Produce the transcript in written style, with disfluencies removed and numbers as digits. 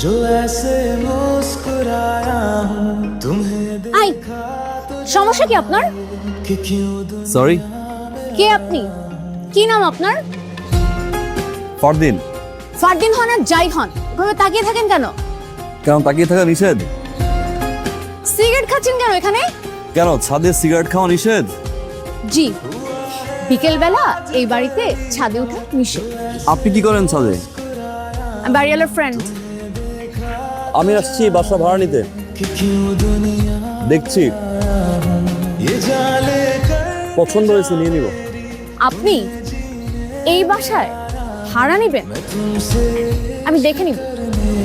जो ऐसे मुस्कुराया हूँ तुम्हें আই সমস্যা কি আপনার? कि क्यों সরি কে আপনি? কি নাম আপনার? ফরদিন। ফারদিন হন আর যাই হন, এভাবে তাকিয়ে থাকেন কেন? কেন তাকিয়ে থাকা নিষেধ? সিগারেট খাচ্ছেন কেন এখানে? কেন ছাদে সিগারেট খাওয়া নিষেধ? জি, বিকেল বেলা এই বাড়িতে ছাদে ওঠা নিষেধ। আপনি কি করেন ছাদে? আমি বাড়িওয়ালার ফ্রেন্ড। আমি আসছি বাসা ভাড়া নিতে। कि क्यों दुनिया দেখছি ये जाले कर পছন্দ হয়েছে নিয়ে নিব। আপনি এই বাসায় ভাড়া নেবেন? तुमसे আমি দেখে নিব।